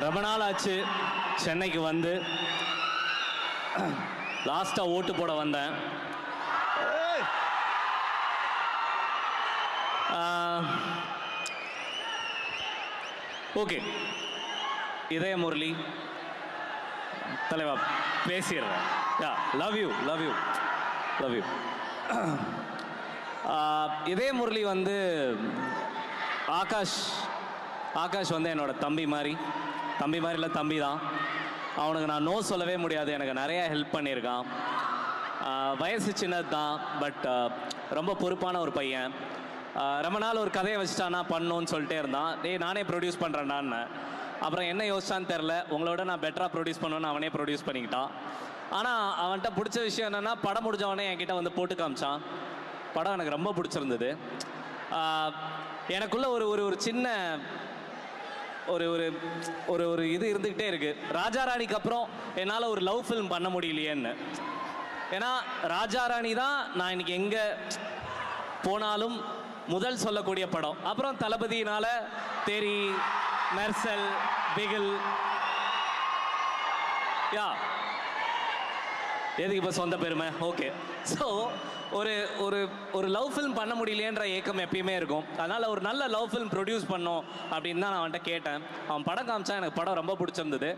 ரொம்ப நாள் ஆச்சு சென்னைக்கு வந்து. லாஸ்ட்டாக ஓட்டு போட வந்தேன். ஓகே, இதய முரளி தலைவா பேசிடுறேன். Love you love you love you. Idhaya Murali வந்து ஆகாஷ் வந்து என்னோட தம்பி மாதிரி இல்லை, தம்பி தான். அவனுக்கு நான் நோ சொல்லவே முடியாது. எனக்கு நிறைய ஹெல்ப் பண்ணியிருக்கான். வயசு சின்னது தான், பட் ரொம்ப பொறுப்பான ஒரு பையன். ரொம்ப நாள் ஒரு கதையை வச்சுட்டானா பண்ணணும்னு சொல்லிட்டே இருந்தான். நானே ப்ரொடியூஸ் பண்ணுறேன்டான்னு. அப்புறம் என்ன யோசிச்சான்னு தெரில, உங்களோட நான் பெட்டராக ப்ரொடியூஸ் பண்ணுவேன்னு அவனே ப்ரொடியூஸ் பண்ணிக்கிட்டான். ஆனால் அவன்கிட்ட பிடிச்ச விஷயம் என்னென்னா, படம் முடிஞ்சவனே என்கிட்ட வந்து போட்டு காமிச்சான். படம் எனக்கு ரொம்ப பிடிச்சிருந்தது. எனக்குள்ள ஒரு சின்ன ஒரு ஒரு ஒரு ஒரு இது இருந்துக்கிட்டே இருக்குது. ராஜா ராணிக்கு அப்புறம் என்னால் ஒரு லவ் ஃபில்ம் பண்ண முடியலையேன்னு. ஏன்னா ராஜா ராணி தான் நான் இன்னைக்கு எங்கே போனாலும் முதல் சொல்லக்கூடிய படம். அப்புறம் தளபதியினால் தேரி, மெர்சல், பிகில், எதுக்கு இப்போ சொந்த பெருமை. ஓகே, ஸோ ஒரு ஒரு ஒரு லவ் ஃபில்ம் பண்ண முடியலையேன்ற ஏக்கம் எப்பயுமே இருக்கும். அதனால் ஒரு நல்ல லவ் ஃபில்ம் ப்ரொடியூஸ் பண்ணோம் அப்படின்னு தான் நான் அவன்கிட்ட கேட்டேன். அவன் படம் காமிச்சா. எனக்கு படம் ரொம்ப பிடிச்சிருந்தது.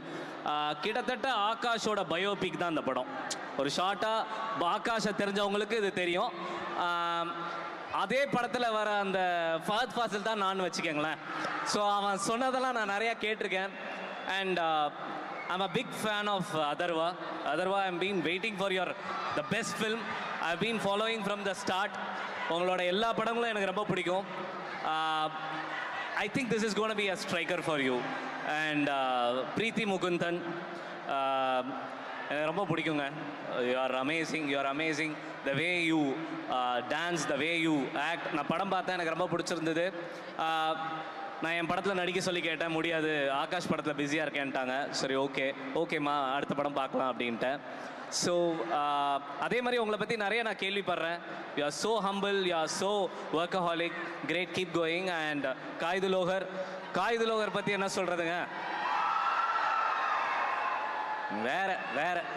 கிட்டத்தட்ட ஆகாஷோட பயோபிக் தான் இந்த படம். ஒரு ஷார்ட்டாக ஆகாஷை தெரிஞ்சவங்களுக்கு இது தெரியும். அதே படத்தில் வர அந்த ஃபஹத் ஃபாசில் தான் நான் வச்சுக்கோங்களேன். ஸோ அவன் சொன்னதெல்லாம் நான் நிறையா கேட்டிருக்கேன். And I'm a big fan of Atharva. I've been waiting for the best film. I've been following from the start. உங்களோட எல்லா படங்களும் எனக்கு ரொம்ப பிடிக்கும். I think this is going to be a striker for you. And Preeti Mukundan, எனக்கு ரொம்ப பிடிக்குங்க. You are amazing. The way you dance, the way you act. நான் படம் பார்த்தேன், எனக்கு ரொம்ப பிடிச்சிருந்தது. நான் என் படத்தில் நடிக்க சொல்லி கேட்டேன், முடியாது, ஆகாஷ் படத்தில் பிஸியாக இருக்கேன்ட்டாங்க. சரி, ஓகேம்மா, அடுத்த படம் பார்க்கலாம் அப்படின்ட்டேன். ஸோ அதே மாதிரி உங்களை பற்றி நிறைய நான் கேள்விப்படுறேன். You are so humble, you are so workaholic, great, keep going. And Kayadu Lohar பற்றி என்ன சொல்கிறதுங்க,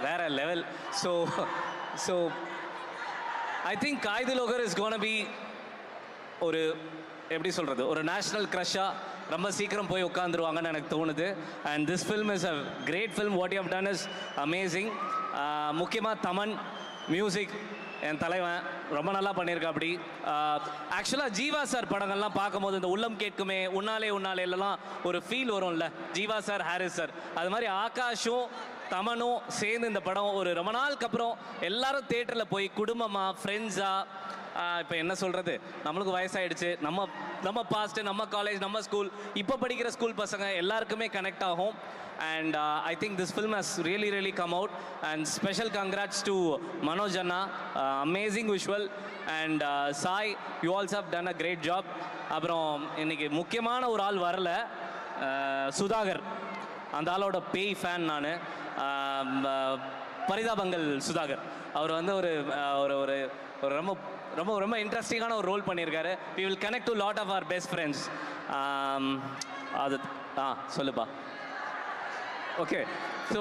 வேற level. So I think Kayadu Lohar is gonna be ஒரு எப்படி சொல்கிறது, ஒரு நேஷ்னல் க்ரஷ்ஷாக ரொம்ப சீக்கிரம் போய் உட்காந்துருவாங்கன்னு எனக்கு தோணுது. And this film is a great film. What you have done is amazing. முக்கியமாக தமன் மியூசிக், என் தலைவன் ரொம்ப நல்லா பண்ணியிருக்கா. அப்படி ஆக்சுவலாக ஜீவா சார் படங்கள்லாம் பார்க்கும்போது இந்த உள்ளம் கேட்குமே, உன்னாலேலாம் ஒரு ஃபீல் வரும்ல, ஜீவா சார், ஹாரிஸ் சார். அது மாதிரி ஆகாஷும் தமனும் சேர்ந்து இந்த படம் ஒரு ரொம்ப நாளுக்கு அப்புறம் எல்லாரும் தேட்டரில் போய் குடும்பமாக, ஃப்ரெண்ட்ஸாக, இப்போ என்ன சொல்கிறது, நம்மளுக்கு வயசாகிடுச்சு, நம்ம பாஸ்ட்டு, நம்ம காலேஜ், நம்ம ஸ்கூல், இப்போ படிக்கிற ஸ்கூல் பசங்க எல்லாருக்குமே கனெக்ட் ஆகும். And I think this film has really come out. And special congrats to Manoj அண்ணா, amazing visual. And Sai, you also have done a great job. அப்புறம் இன்னைக்கு முக்கியமான ஒரு ஆள் வரல, சுதாகர். அந்த ஆளோட பேய் ஃபேன் நான். பரிதாபங்கள் சுதாகர். அவர் வந்து ஒரு ஒரு ஒரு ரொம்ப ரொம்ப ரொம்ப இன்ட்ரெஸ்டிங்கான ஒரு ரோல் பண்ணியிருக்காரு. We will connect to lot of our best friends. அது சொல்லுப்பா. Okay, so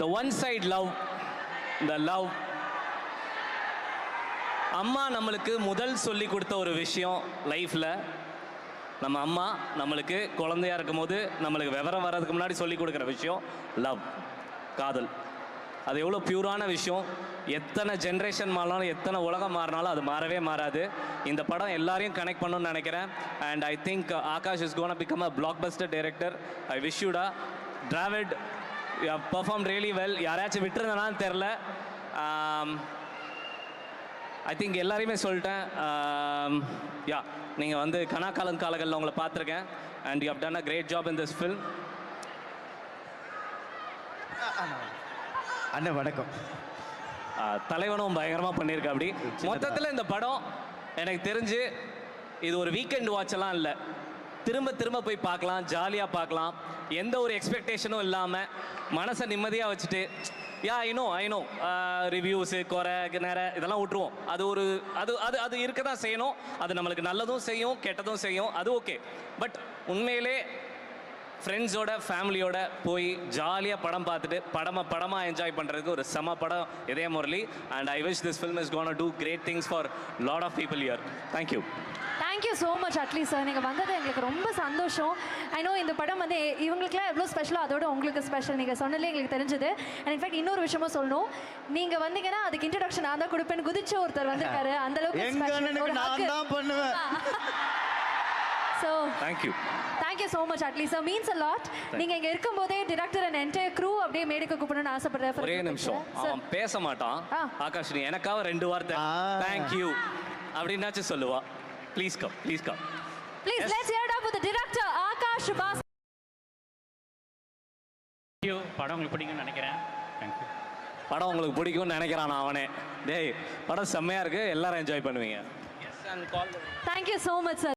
the one side love, the love. அம்மா நம்மளுக்கு முதல் சொல்லி கொடுத்த ஒரு விஷயம் லைஃப்பில், நம்ம அம்மா நம்மளுக்கு குழந்தையாக இருக்கும் போது நம்மளுக்கு விவரம் வர்றதுக்கு முன்னாடி சொல்லி கொடுக்குற விஷயம் லவ், காதல். அது எவ்வளோ பியூரான விஷயம். எத்தனை ஜென்ரேஷன் மாறினாலும், எத்தனை உலகம் மாறினாலும் அது மாறவே மாறாது. இந்த படம் எல்லாரையும் கனெக்ட் பண்ணணும்னு நினைக்கிறேன். And I think Akash is gonna become a blockbuster director. I wish யூடா. Dravid, you have perform really well. யாராச்சும் விட்டுருந்தனான்னு தெரில. ஐ திங்க் எல்லாரையுமே சொல்லிட்டேன். நீங்கள் வந்து கனாக்காலங்களில் உங்களை பார்த்துருக்கேன். And you have done a great job in this film. அண்ணன் வணக்கம். தலைவனும் பயங்கரமாக பண்ணியிருக்கா. அப்படி மொத்தத்தில் இந்த படம் எனக்கு தெரிஞ்சு இது ஒரு வீக்கெண்ட் வாட்செல்லாம் இல்லை, திரும்ப திரும்ப போய் பார்க்கலாம், ஜாலியாக பார்க்கலாம், எந்த ஒரு எக்ஸ்பெக்டேஷனும் இல்லாமல் மனசை நிம்மதியாக வச்சுட்டு யா ஐ நோ ரிவ்யூஸு குறை இதெல்லாம் விட்டுருவோம். அது ஒரு அது அது அது இருக்க தான் செய்யணும். அது நம்மளுக்கு நல்லதும் செய்யும், கெட்டதும் செய்யும், அது ஓகே. பட் உண்மையிலே ஃப்ரெண்ட்ஸோட ஃபேமிலியோட போய் ஜாலியாக படம் பார்த்துட்டு படமாக என்ஜாய் பண்ணுறதுக்கு ஒரு செம படம் Idhaya Murali. And I wish this film is gonna do great things for lot of people here. Thank you. Thank you so much Atlee sir. நீங்கள் வந்தது எங்களுக்கு ரொம்ப சந்தோஷம். ஐ நோ இந்த படம் வந்து இவங்களுக்குலாம் எவ்வளோ ஸ்பெஷலோ அதோட உங்களுக்கு ஸ்பெஷல். நீங்கள் சொன்னதே எங்களுக்கு தெரிஞ்சது. அண்ட் இன்ஃபேக்ட் இன்னொரு விஷயமும் சொல்லணும், நீங்கள் வந்தீங்கன்னா அதுக்கு இன்ட்ரடக்ஷன் நான் தான் கொடுப்பேன்னு குதிச்ச ஒருத்தர் வந்திருக்காரு. அந்த அளவுக்கு நான் தான் பண்ணுவேன். So thank you. Thank you so much Atlee sir. Means a lot. நீங்கள் இங்கே இருக்கும்போதே டிரெக்டர் அண்ட் என்டையர் க்ரூ அப்படியே மேடைக்கு கூப்பிடணும்னு ஆசைப்படுறேன். ஒரே நிமிஷம், அவன் பேச மாட்டான். ஆகாஷ், நீ எனக்காக 2 வார்த்தை தேங்க்யூ அப்படின்னாச்சும் சொல்லுவா. Please come, please come. Please, let's hear it up with the director, Akash Bas. Thank you. படம் உங்களுக்கு பிடிக்கும்னு நினைக்கிறேன். Thank you. படம் உங்களுக்கு பிடிக்கும்னு நினைக்கிறான் அவனே. டேய், படம் செம்மையாக இருக்குது, எல்லாரும் என்ஜாய் பண்ணுவீங்க. Thank you so much, sir.